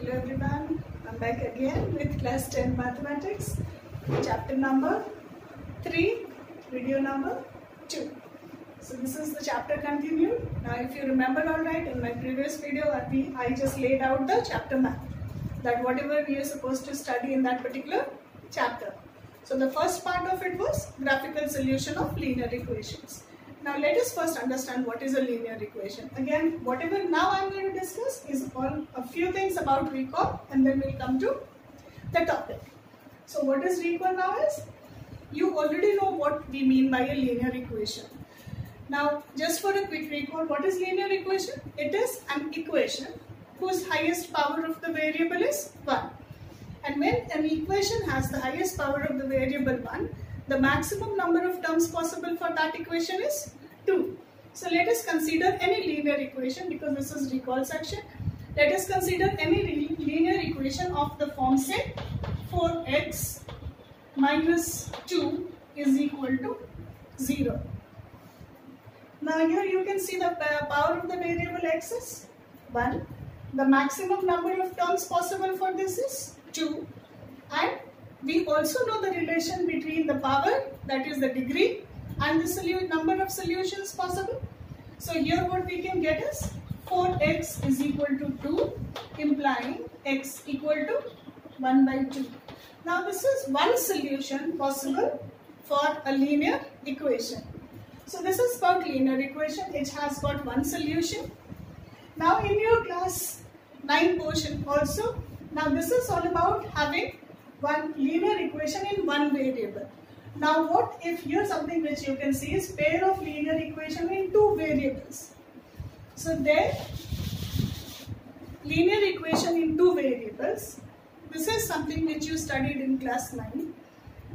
Hello everyone, I'm back again with class 10 mathematics, chapter number 3, video number 2. So this is the chapter continued. Now if you remember alright, in my previous video I just laid out the chapter map, that whatever we are supposed to study in that particular chapter. So the first part of it was graphical solution of linear equations. Now let us first understand what is a linear equation. Again, whatever now I am going to discuss is a few things about recall, and then we'll come to the topic. So what is recall now is, you already know what we mean by a linear equation. Now just for a quick recall, what is linear equation? It is an equation whose highest power of the variable is 1. And when an equation has the highest power of the variable 1, the maximum number of terms possible for that equation is 2. So let us consider any linear equation, because this is recall section. Let us consider any linear equation of the form, say 4x minus 2 is equal to 0. Now here you can see the power of the variable x is 1. The maximum number of terms possible for this is 2. And we also know the relation between the power, that is the degree, and the number of solutions possible. So here what we can get is 4x is equal to 2, implying x equal to 1 by 2. Now this is one solution possible for a linear equation. So this is about linear equation. It has got one solution. Now in your class 9 portion also, now this is all about having one linear equation in one variable. Now what if here something which you can see is pair of linear equation in two variables. So there, linear equation in two variables, this is something which you studied in class 9,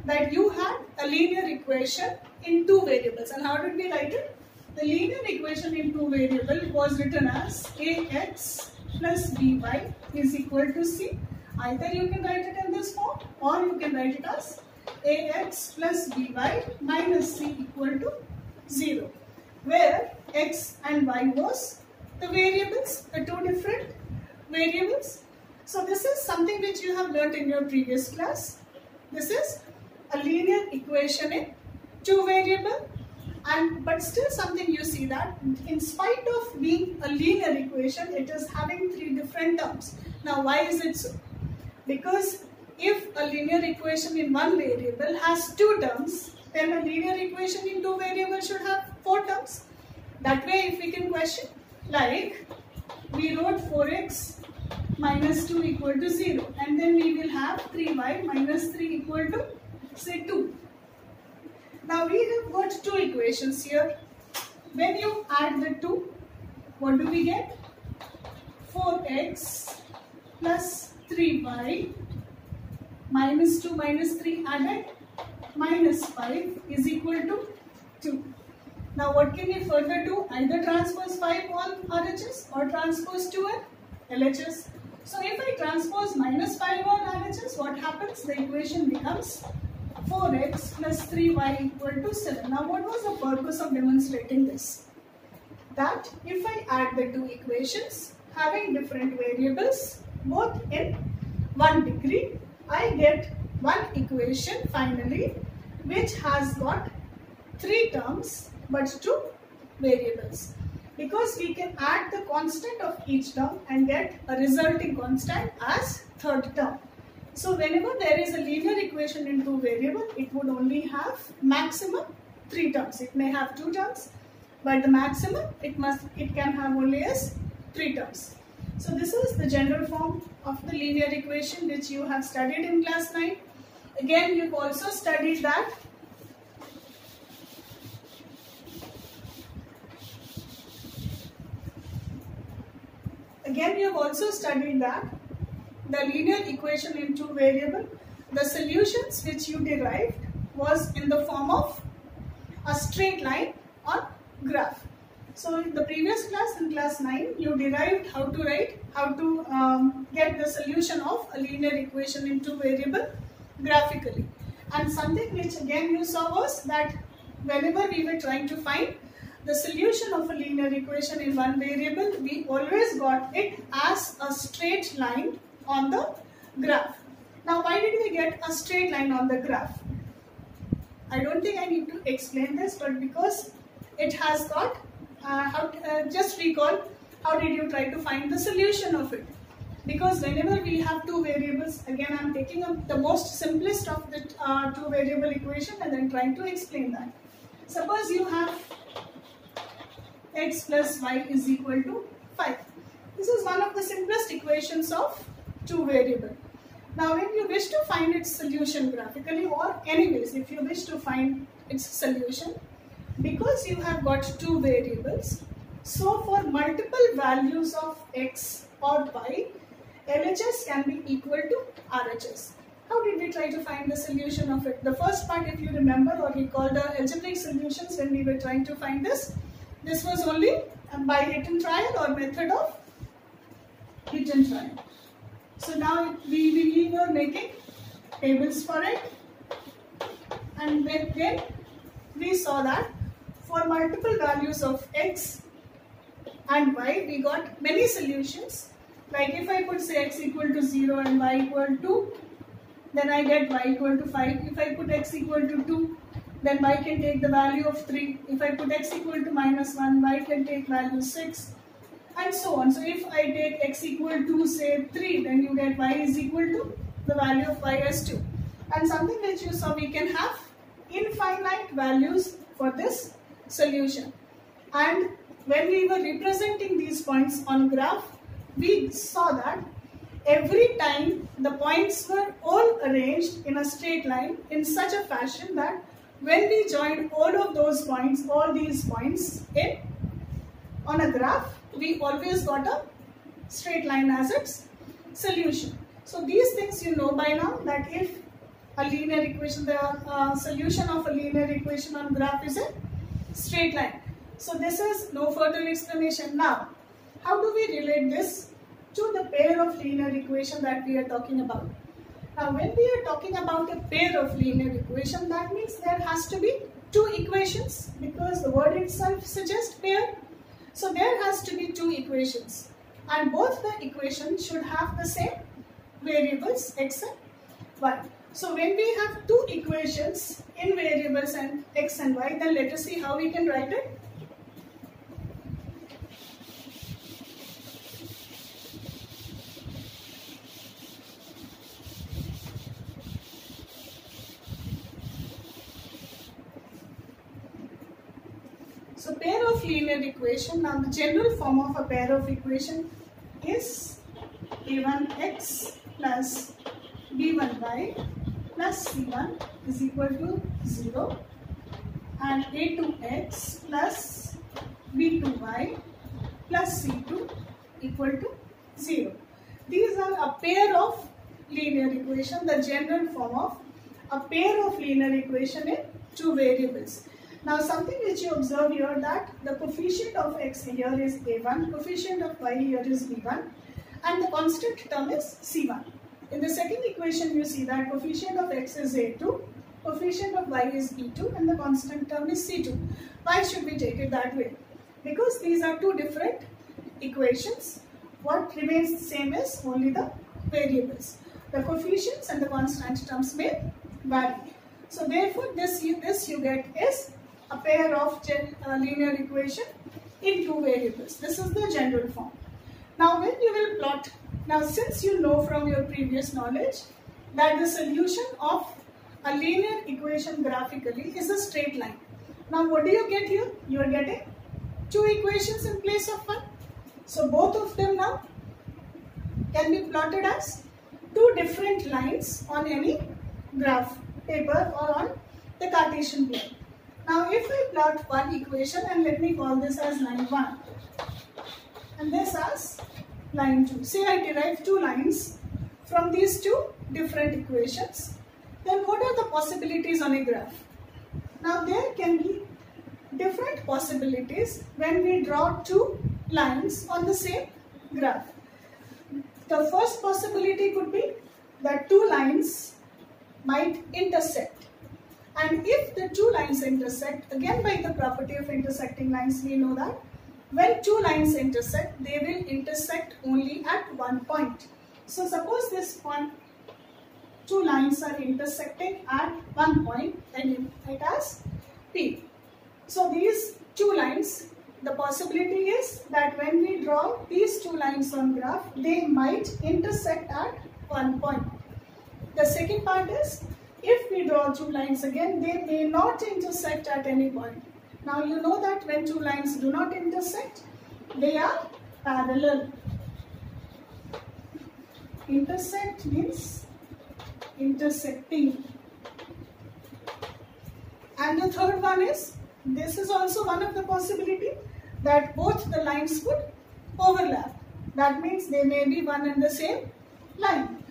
that you had a linear equation in two variables. And how did we write it? The linear equation in two variables was written as ax plus by is equal to c. Either you can write it in this form, or you can write it as ax plus by minus c equal to 0, where x and y was the variables, the two different variables. So this is something which you have learnt in your previous class. This is a linear equation in two variables, but still something you see that in spite of being a linear equation, it is having three different terms. Now why is it so? Because if a linear equation in one variable has two terms, then a linear equation in two variables should have four terms. That way, if we can question, like we wrote 4x minus 2 equal to 0, and then we will have 3y minus 3 equal to, say, 2. Now we have got two equations here. When you add the two, what do we get? 4x plus 3y minus 2 minus 3 added minus 5 is equal to 2. Now what can we further do? Either transpose 5 on RHS or transpose 2 on LHS. So if I transpose minus 5 on RHS, what happens? The equation becomes 4x plus 3y equal to 7. Now what was the purpose of demonstrating this? That if I add the two equations having different variables, both in one degree, I get one equation finally which has got three terms but two variables, because we can add the constant of each term and get a resulting constant as third term. So whenever there is a linear equation in two variables, it would only have maximum three terms. It may have two terms, but the maximum it can have only as three terms. So this is the general form of the linear equation which you have studied in class 9. Again, you've also studied that the linear equation in two variables, the solutions which you derived was in the form of a straight line or graph. So in the previous class, in class 9, you derived how to get the solution of a linear equation in two variables graphically. And something which again you saw was that whenever we were trying to find the solution of a linear equation in one variable, we always got it as a straight line on the graph. Now why did we get a straight line on the graph? I don't think I need to explain this, but because it has got, just recall, how did you try to find the solution of it? Because whenever we have two variables, again I am taking up the most simplest of the two variable equation and then trying to explain that. Suppose you have x plus y is equal to 5. This is one of the simplest equations of two variable. Now when you wish to find its solution graphically, or anyways if you wish to find its solution, because you have got two variables, so for multiple values of x or y, LHS can be equal to RHS. How did we try to find the solution of it? The first part, if you remember or recall the algebraic solutions when we were trying to find this was only by hit and trial or method of hit and trial. So now we were making tables for it, and then we saw that for multiple values of x and y, we got many solutions. Like if I put say x equal to 0 and y equal to 2, then I get y equal to 5. If I put x equal to 2, then y can take the value of 3. If I put x equal to minus 1, y can take value 6, and so on. So if I take x equal to say 3, then you get y is equal to the value of y as 2. And something which you saw, we can have infinite values for this solution. And when we were representing these points on graph, we saw that every time the points were all arranged in a straight line in such a fashion that when we joined all of those points, all these points on a graph, we always got a straight line as its solution. So these things you know by now, that if a linear equation, the solution of a linear equation on graph is a straight line. So this is no further explanation. Now, how do we relate this to the pair of linear equation that we are talking about? Now, when we are talking about a pair of linear equation, that means there has to be two equations, because the word itself suggests pair. So there has to be two equations, and both the equations should have the same variables x and y. So when we have two equations in variables and x and y, then let us see how we can write it. So pair of linear equation, now the general form of a pair of equation is a1x plus b1y plus c1 is equal to 0, and a2x plus b2y plus c2 equal to 0. These are a pair of linear equation, the general form of a pair of linear equation in two variables. Now something which you observe here, that the coefficient of x here is a1, coefficient of y here is b1, and the constant term is c1. In the second equation you see that coefficient of x is a2, coefficient of y is b2, and the constant term is c2. Why should we take it that way? Because these are two different equations. What remains the same is only the variables. The coefficients and the constant terms may vary. So therefore this you get is a pair of linear equation in two variables. This is the general form. Now when you will plot, now since you know from your previous knowledge that the solution of a linear equation graphically is a straight line. Now what do you get here? You are getting two equations in place of one. So both of them now can be plotted as two different lines on any graph paper or on the Cartesian plane. Now if I plot one equation, and let me call this as line 1 and this as line 2. Say I derive two lines from these two different equations, then what are the possibilities on a graph? Now there can be different possibilities when we draw two lines on the same graph. The first possibility could be that two lines might intersect, and if the two lines intersect, again by the property of intersecting lines we know that when two lines intersect, they will intersect only at one point. So suppose this point, two lines are intersecting at one point and it has P. So these two lines, the possibility is that when we draw these two lines on graph, they might intersect at one point. The second part is, if we draw two lines again, they may not intersect at any point. Now you know that when two lines do not intersect, they are parallel. Intersect means intersecting. And the third one is, this is also one of the possibility, that both the lines would overlap. That means they may be one and the same line.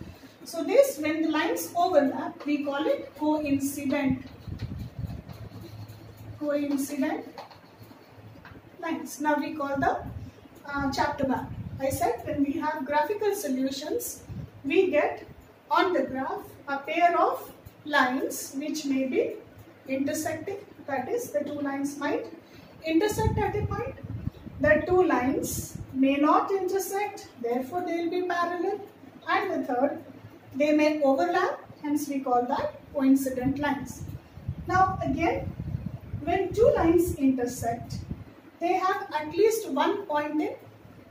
So this, when the lines overlap, we call it coincident. Coincident lines. Now we call the chapter map. I said when we have graphical solutions, we get on the graph a pair of lines which may be intersecting. That is, the two lines might intersect at a point. The two lines may not intersect, therefore they will be parallel. And the third, they may overlap, hence we call that coincident lines. Now again, when two lines intersect, they have at least one point in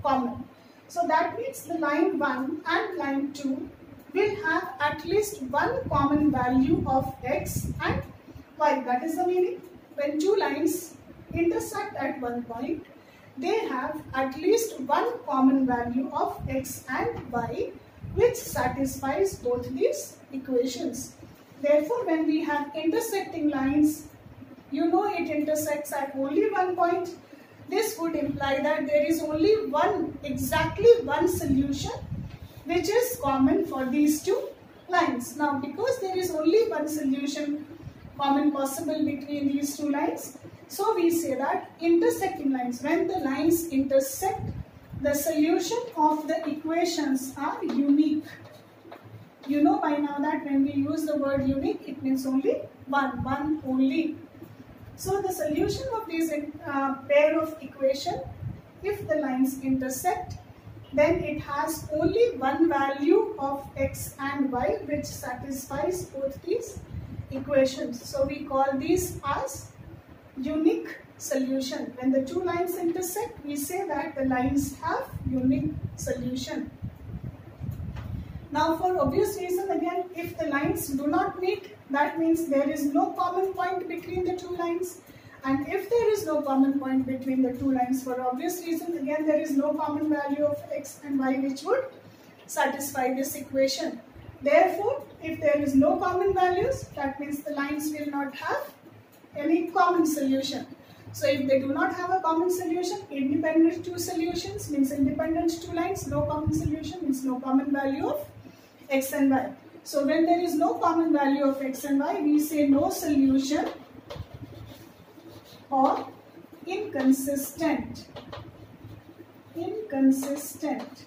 common. So that means the line 1 and line 2 will have at least one common value of x and y. That is the meaning. When two lines intersect at one point, they have at least one common value of x and y, which satisfies both these equations. Therefore, when we have intersecting lines, you know it intersects at only one point. This would imply that there is only exactly one solution which is common for these two lines. Now, because there is only one solution common possible between these two lines, so we say that intersecting lines, when the lines intersect, the solution of the equations are unique. You know by now that when we use the word unique, it means only one only. So the solution of these pair of equation, if the lines intersect, then it has only one value of x and y which satisfies both these equations. So we call these as unique solution. When the two lines intersect, we say that the lines have unique solution. Now for obvious reason, again, if the lines do not meet, that means there is no common point between the two lines. And if there is no common point between the two lines, for obvious reason, again, there is no common value of x and y which would satisfy this equation. Therefore, if there is no common values, that means the lines will not have any common solution. So if they do not have a common solution, independent two solutions means independent two lines, no common solution means no common value of x and y. So when there is no common value of x and y, we say no solution or inconsistent. Inconsistent.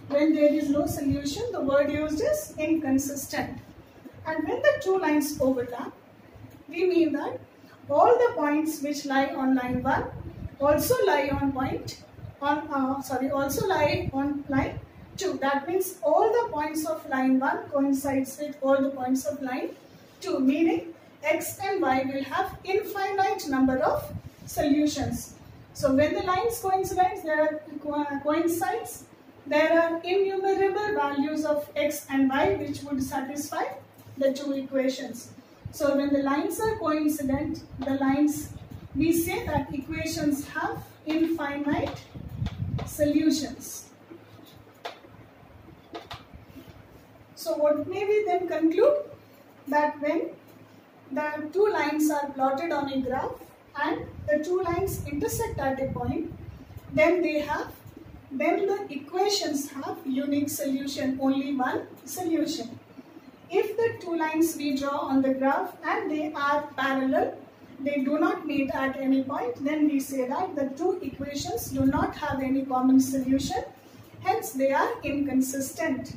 When there is no solution, the word used is inconsistent. And when the two lines overlap, we mean that all the points which lie on line 1 also lie on line 2. That means all the points of line 1 coincides with all the points of line 2, meaning x and y will have infinite number of solutions. So when the lines coincides, there are innumerable values of x and y which would satisfy the two equations. So when the lines are coincident, we say that equations have infinite solutions. So what may we then conclude? That when the two lines are plotted on a graph and the two lines intersect at a point, then the equations have unique solution, only one solution. If the two lines we draw on the graph and they are parallel, they do not meet at any point, then we say that the two equations do not have any common solution, hence they are inconsistent.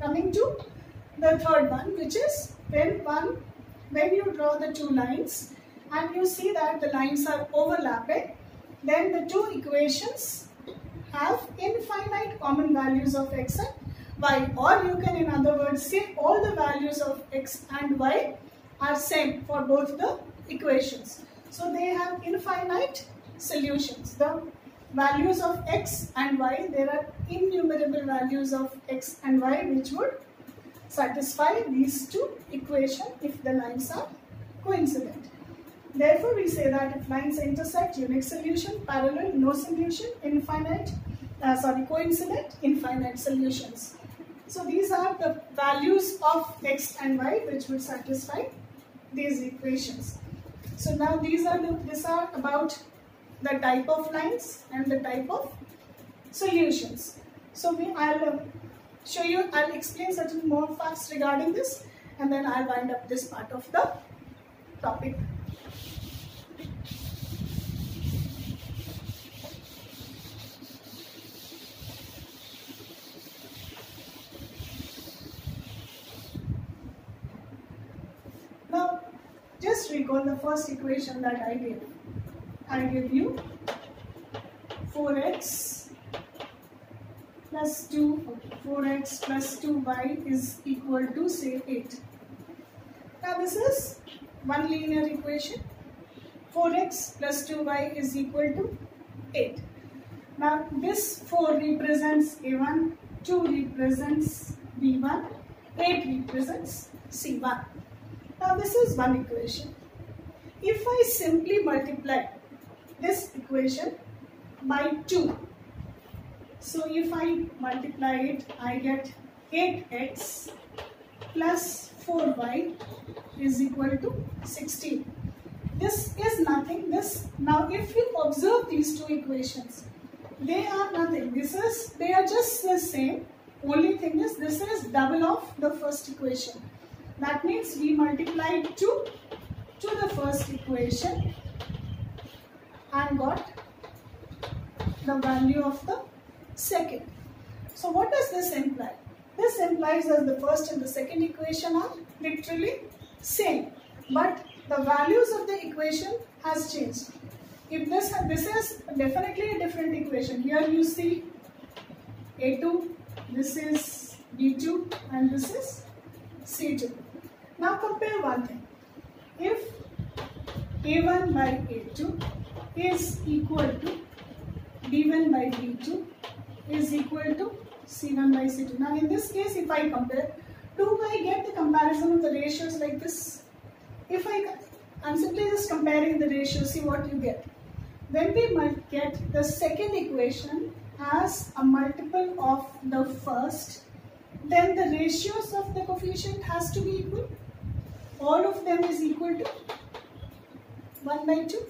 Coming to the third one, which is when you draw the two lines and you see that the lines are overlapping, then the two equations have infinite common values of x and y, or you can in other words say all the values of x and y are same for both the equations. So they have infinite solutions. The values of x and y, there are innumerable values of x and y which would satisfy these two equations if the lines are coincident. Therefore, we say that if lines intersect, unique solution, parallel, no solution, coincident, infinite solutions. So these are the values of x and y which would satisfy these equations. So now these are about the type of lines and the type of solutions. So I'll explain certain more facts regarding this, and then I'll wind up this part of the topic. Now, just recall the first equation that I gave. I gave you 4x plus 2y is equal to say 8. Now this is one linear equation. 4x plus 2y is equal to 8. Now this 4 represents A1, 2 represents B1, 8 represents C1. Now this is one equation. If I simply multiply this equation by 2, so if I multiply it, I get 8x plus 4y is equal to 16. This is nothing. Now if you observe these two equations, they are nothing. They are just the same. Only thing is this is double of the first equation. That means we multiplied 2 to the first equation and got the value of the second. So what does this imply? This implies that the first and the second equation are literally same, but the values of the equation has changed. If this is definitely a different equation. Here you see A2, this is B2, and this is C2. Now compare one thing. If A1 by A2 is equal to B1 by B2 is equal to C1 by C2. Now in this case, if I compare, do I get the comparison of the ratios like this? I'm simply just comparing the ratios, see what you get. When we might get the second equation as a multiple of the first, then the ratios of the coefficient has to be equal. All of them is equal to 1 by 2.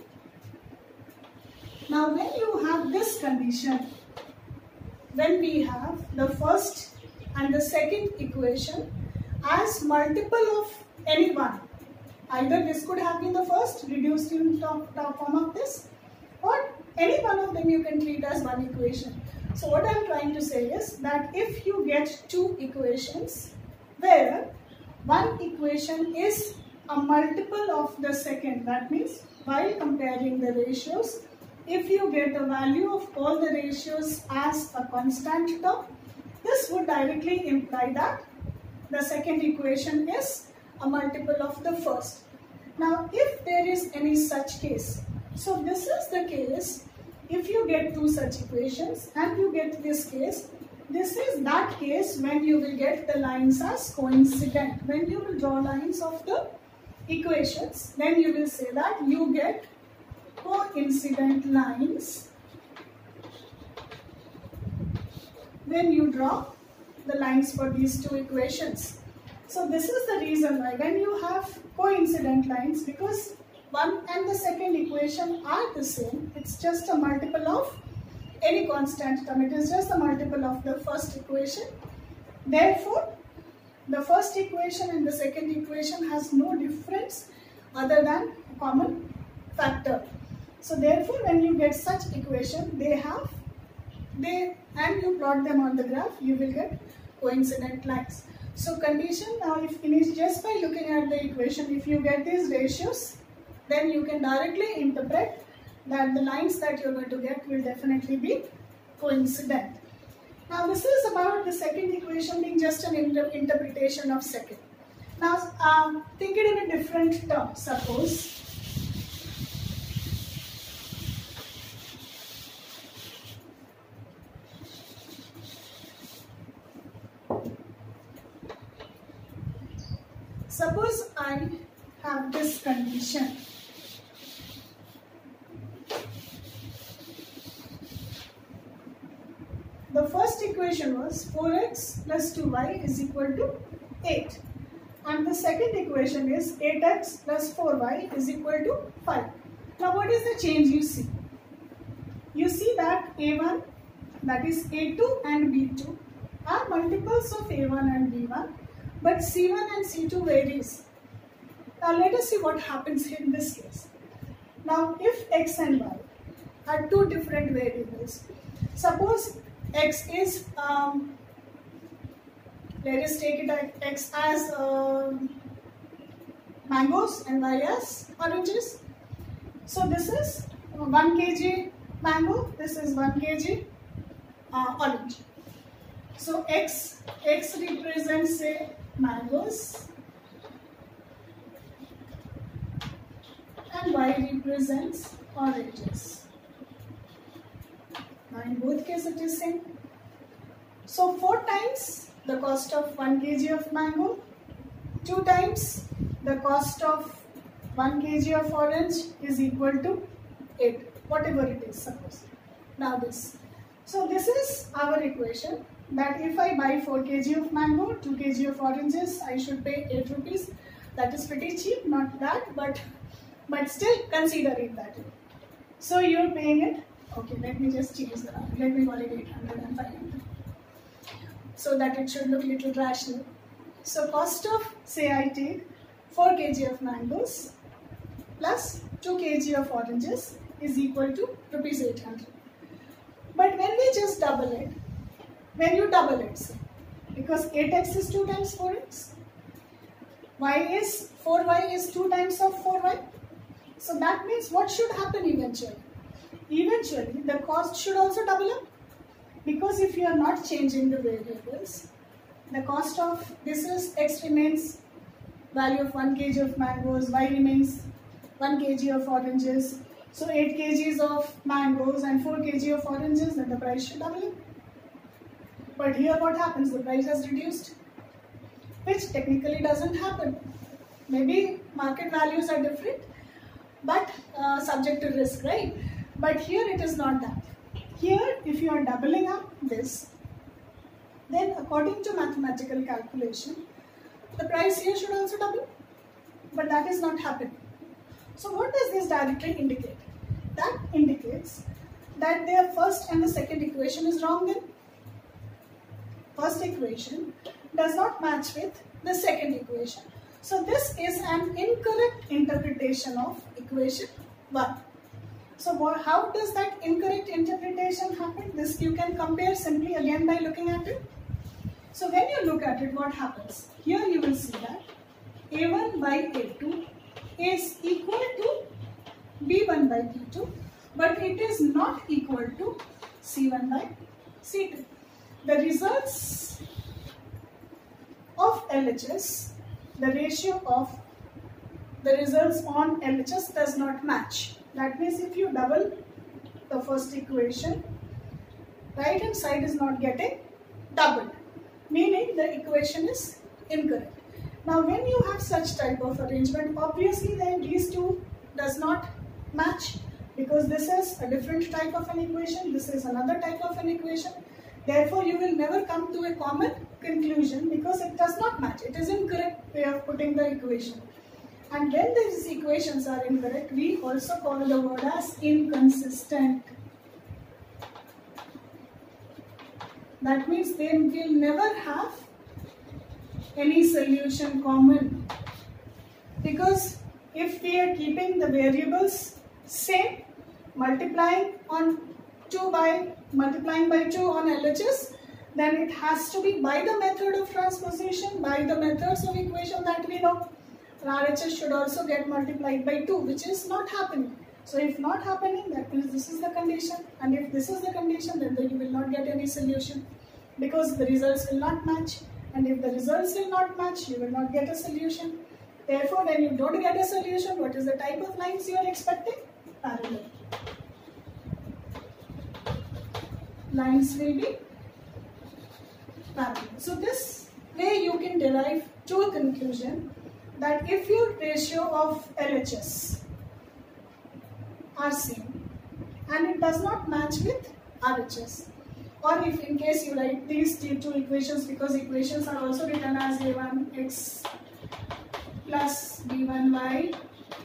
Now when you have this condition, when we have the first and the second equation as multiple of any one, either this could have been the first reduced in top form of this, or any one of them you can treat as one equation. So what I am trying to say is that if you get two equations where one equation is a multiple of the second, that means while comparing the ratios, if you get the value of all the ratios as a constant term, this would directly imply that the second equation is a multiple of the first. Now if there is any such case, so this is the case, if you get two such equations and you get this case, this is that case when you will get the lines as coincident. When you will draw lines of the equations, then you will say that you get coincident lines when you draw the lines for these two equations. So this is the reason why when you have coincident lines, because one and the second equation are the same, it's just a multiple of any constant term, it is just a multiple of the first equation. Therefore, the first equation and the second equation has no difference other than a common factor. So therefore, when you get such equation, and you plot them on the graph, you will get coincident lines. So condition, now if just by looking at the equation, if you get these ratios, then you can directly interpret that the lines that you are going to get will definitely be coincident. Now this is about the second equation being just an interpretation of second. Now think it in a different term. Suppose I have this condition. The first equation was 4x plus 2y is equal to 8. And the second equation is 8x plus 4y is equal to 5. Now what is the change you see? You see that a1, that is a2 and b2 are multiples of a1 and b1, but c1 and c2 varies. Now let us see what happens in this case. Now if x and y are two different variables, suppose x is, let us take it x as mangoes and y as oranges. So this is 1 kg mango, this is 1 kg orange. So x represents, say, mangoes and y represents oranges. Now in both cases it is same. So 4 times the cost of 1 kg of mango, 2 times the cost of 1 kg of orange is equal to 8, whatever it is, suppose. Now this. So this is our equation, that if I buy 4 kg of mango, 2 kg of oranges, I should pay 8 rupees. That is pretty cheap, not that, but still considering that. So you are paying it. Okay, let me just change the, let me call it 800 and 500 so that it should look little rational. So cost of, say I take 4 kg of mangoes plus 2 kg of oranges is equal to rupees 800. But when we just double it, when you double it, say, because 8x is 2 times 4x, 4y is 2 times of 4y. So that means what should happen eventually? Eventually the cost should also double up, because if you are not changing the variables, the cost of this is x remains value of 1 kg of mangoes, y remains 1 kg of oranges. So 8 kgs of mangoes and 4 kg of oranges, then the price should double up. But here what happens? The price has reduced, which technically doesn't happen. Maybe market values are different, but subject to risk, right? But here it is not that. Here, if you are doubling up this, then according to mathematical calculation, the price here should also double. But that is not happening. So what does this directly indicate? That indicates that their first and the second equation is wrong then. First equation does not match with the second equation. So this is an incorrect interpretation of equation 1. So how does that incorrect interpretation happen? This you can compare simply again by looking at it. So when you look at it, what happens? Here you will see that a1 by a2 is equal to b1 by b2, but it is not equal to c1 by c2. The results of LHS, the ratio of the results on LHS does not match. That means if you double the first equation, right hand side is not getting doubled, meaning the equation is incorrect. Now when you have such type of arrangement, obviously then these two does not match, because this is a different type of an equation, this is another type of an equation. Therefore you will never come to a common conclusion, because it does not match. It is incorrect way of putting the equation. And when these equations are incorrect, we also call the word as inconsistent. That means they will never have any solution common. Because if we are keeping the variables same, multiplying by 2 on LHS, then it has to be by the method of transposition, by the methods of equation that we know. RHS should also get multiplied by 2, which is not happening. So if not happening, that means this is the condition, and if this is the condition, then you will not get any solution because the results will not match, and if the results will not match, you will not get a solution. Therefore, when you don't get a solution, what is the type of lines you are expecting? Parallel. Lines will be parallel. So this way you can derive to a conclusion that if your ratio of LHS are same and it does not match with RHS, or if in case you write these two equations, because equations are also written as A1x plus B1y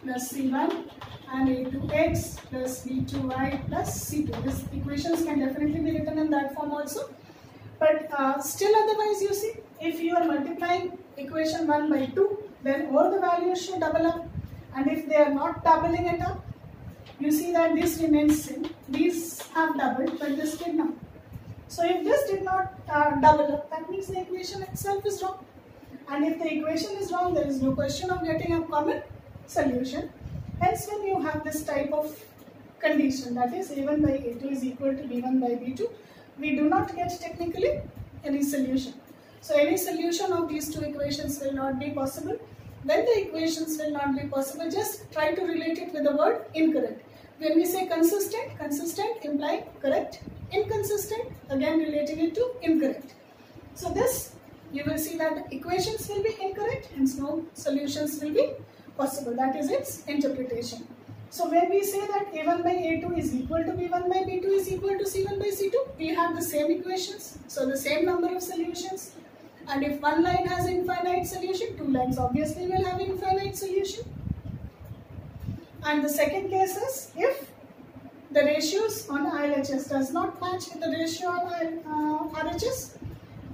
plus C1 and A2x plus B2y plus C2. These equations can definitely be written in that form also. But still otherwise, you see, if you are multiplying equation 1 by 2, then all the values should double up. And if they are not doubling it up, you see that this remains same. These have doubled, but this did not. So if this did not double up, that means the equation itself is wrong. And if the equation is wrong, there is no question of getting a common solution. Hence, when you have this type of condition, that is A1 by A2 is equal to B1 by B2, we do not get technically any solution. So any solution of these two equations will not be possible. When the equations will not be possible, just try to relate it with the word incorrect. When we say consistent, consistent implying correct, inconsistent, again relating it to incorrect. So this, you will see that the equations will be incorrect, hence no solutions will be possible. That is its interpretation. So when we say that A1 by A2 is equal to B1 by B2 is equal to C1 by C2, we have the same equations, so the same number of solutions. And if one line has infinite solution, two lines obviously will have infinite solution. And the second case is if the ratios on LHS does not match with the ratio on RHS,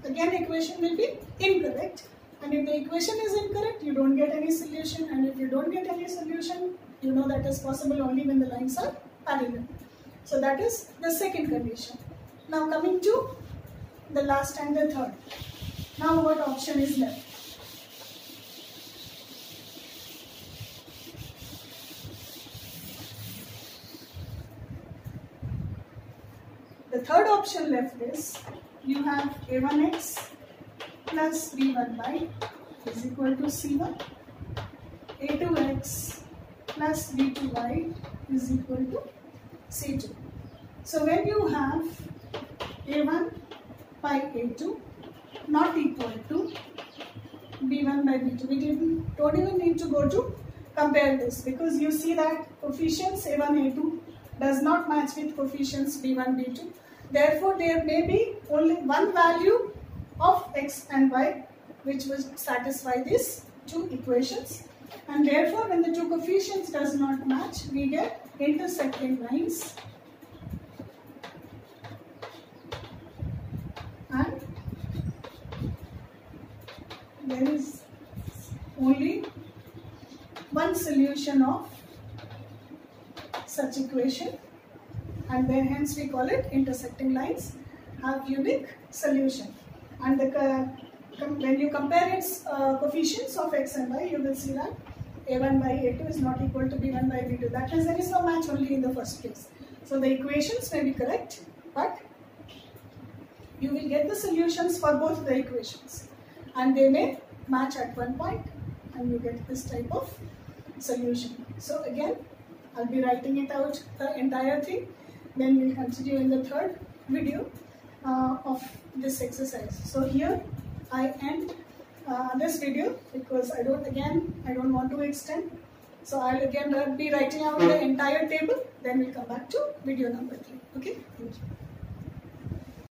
again equation will be incorrect. And if the equation is incorrect, you don't get any solution. And if you don't get any solution, you know that is possible only when the lines are parallel. So that is the second condition. Now coming to the last and the third. Now what option is left? The third option left is you have A1x plus B1y is equal to C1, A2x plus B2y is equal to C2. So when you have A1 by A2 not equal to B1 by B2, we don't even need to go to compare this, because you see that coefficients A1, A2 does not match with coefficients B1, B2. Therefore, there may be only one value of x and y which will satisfy these two equations, and therefore when the two coefficients does not match, we get intersecting lines and there is only one solution of such equation, and then hence we call it intersecting lines have unique solution. And when you compare its coefficients of x and y, you will see that A1 by A2 is not equal to B1 by B2. That means there is no match only in the first place. So the equations may be correct, but you will get the solutions for both the equations, and they may match at one point, and you get this type of solution. So again, I'll be writing it out the entire thing, then we'll continue in the third video of this exercise. So here I end this video because I don't want to extend. So I'll again be writing out the entire table, then we'll come back to video number 3. Okay, thank you.